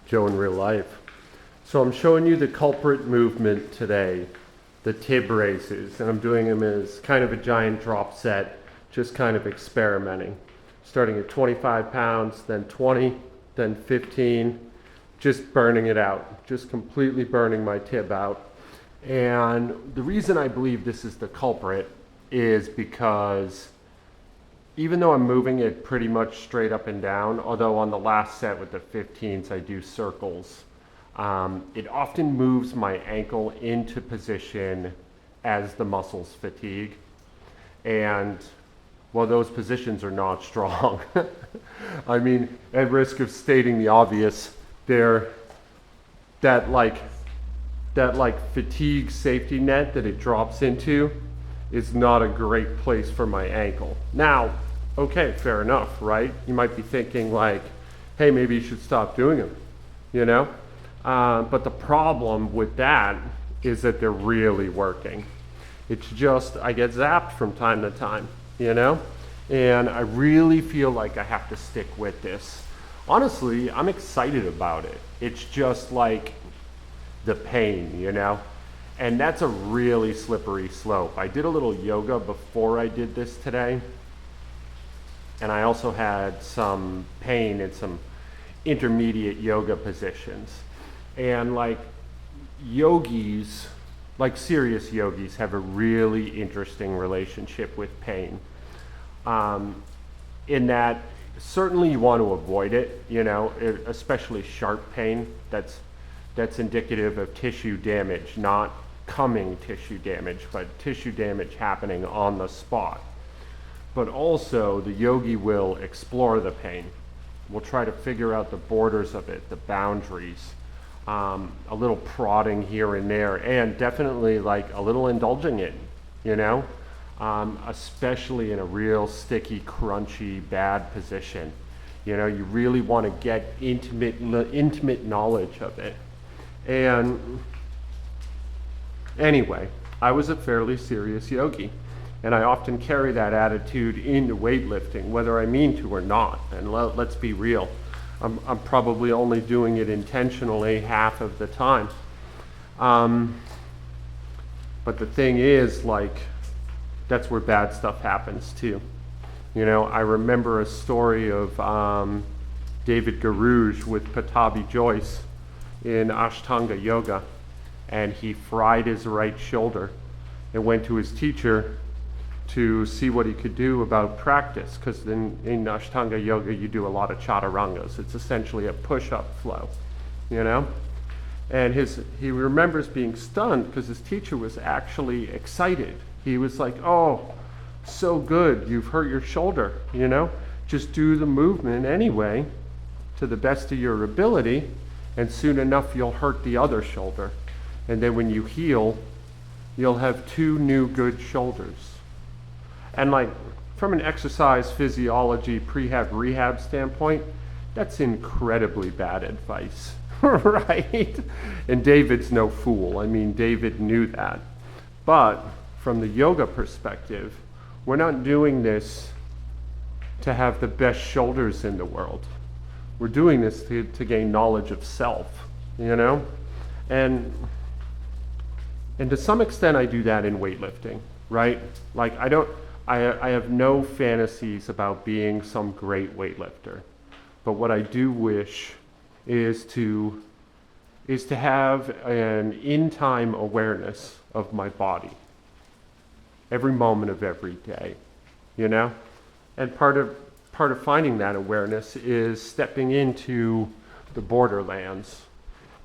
Joe in real life. So I'm showing you the culprit movement today, the tib raises, and I'm doing them as kind of a giant drop set, just kind of experimenting. Starting at 25 pounds, then 20, then 15, just burning it out, just completely burning my tib out. And the reason I believe this is the culprit is because even though I'm moving it pretty much straight up and down, although on the last set with the 15s I do circles, it often moves my ankle into position as the muscles fatigue. And well, those positions are not strong. I mean, at risk of stating the obvious, they're that fatigue safety net that it drops into is not a great place for my ankle. Now, okay, fair enough, right? You might be thinking like, hey, maybe you should stop doing them, you know? But the problem with that is that they're really working. It's just, I get zapped from time to time, you know? And I really feel like I have to stick with this. Honestly, I'm excited about it. It's just like the pain, you know? And that's a really slippery slope. I did a little yoga before I did this today. And I also had some pain in some intermediate yoga positions. And like yogis, like serious yogis, have a really interesting relationship with pain. In that certainly you want to avoid it, you know, especially sharp pain that's indicative of tissue damage, not coming tissue damage, but tissue damage happening on the spot. But also the yogi will explore the pain. We'll try to figure out the borders of it, the boundaries, a little prodding here and there, and definitely like a little indulging it, you know, especially in a real sticky, crunchy, bad position. You know, you really want to get intimate knowledge of it. And anyway, I was a fairly serious yogi. And I often carry that attitude into weightlifting, whether I mean to or not. And let's be real, I'm probably only doing it intentionally half of the time. But the thing is, like, that's where bad stuff happens too. You know, I remember a story of David Garouge with Patabi Joyce in Ashtanga Yoga, and he fried his right shoulder and went to his teacher to see what he could do about practice, because in Ashtanga Yoga you do a lot of chaturangas. It's essentially a push-up flow, you know? And he remembers being stunned because his teacher was actually excited. He was like, oh, so good, you've hurt your shoulder, you know? Just do the movement anyway to the best of your ability, and soon enough you'll hurt the other shoulder. And then when you heal, you'll have two new good shoulders. And like from an exercise physiology rehab standpoint, that's incredibly bad advice, right? And David's no fool. I mean, David knew that. But from the yoga perspective, we're not doing this to have the best shoulders in the world. We're doing this to gain knowledge of self, you know? And to some extent I do that in weightlifting, right? Like I have no fantasies about being some great weightlifter, but what I do wish is to have an in-time awareness of my body, every moment of every day, you know? And part of finding that awareness is stepping into the borderlands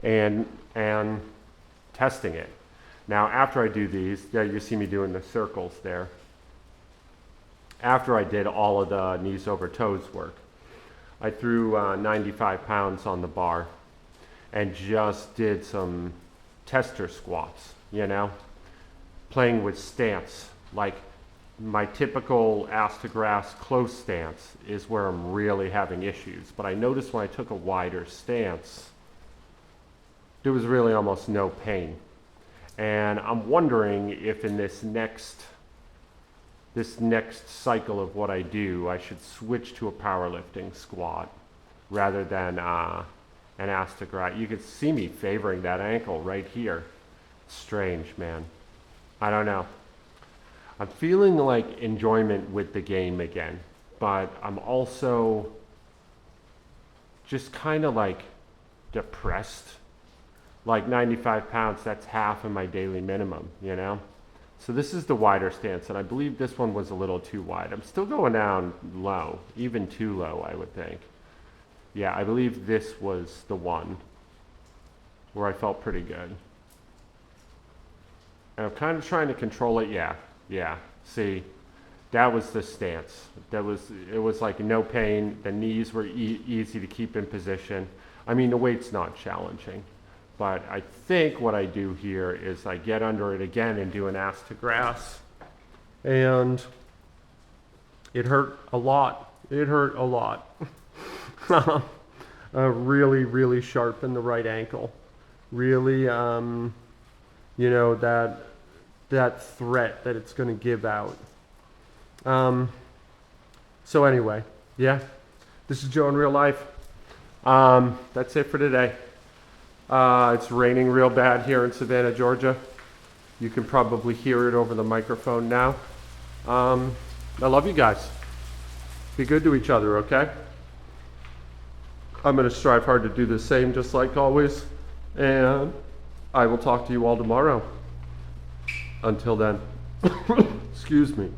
and testing it. Now, after I do these, yeah, you see me doing the circles there. After I did all of the knees over toes work, I threw 95 pounds on the bar and just did some tester squats, you know, playing with stance. Like my typical ass to grass close stance is where I'm really having issues. But I noticed when I took a wider stance, there was really almost no pain. And I'm wondering if in this next cycle of what I do, I should switch to a powerlifting squat rather than and asked to grab. You could see me favoring that ankle right here. Strange, man. I don't know. I'm feeling like enjoyment with the game again, but I'm also just kind of like depressed. Like 95 pounds, that's half of my daily minimum, you know? So this is the wider stance, and I believe this one was a little too wide. I'm still going down low, even too low, I would think. Yeah, I believe this was the one where I felt pretty good. And I'm kind of trying to control it. Yeah. See, that was the stance. It was like no pain. The knees were easy to keep in position. I mean, the weight's not challenging. But I think what I do here is I get under it again and do an ass to grass. And it hurt a lot. It hurt a lot. Really, really sharp in the right ankle. Really, you know, that threat that it's going to give out. So anyway, yeah, this is Joe in real life. That's it for today. It's raining real bad here in Savannah, Georgia. You can probably hear it over the microphone now. I love you guys. Be good to each other, okay? I'm going to strive hard to do the same, just like always. And I will talk to you all tomorrow. Until then, excuse me.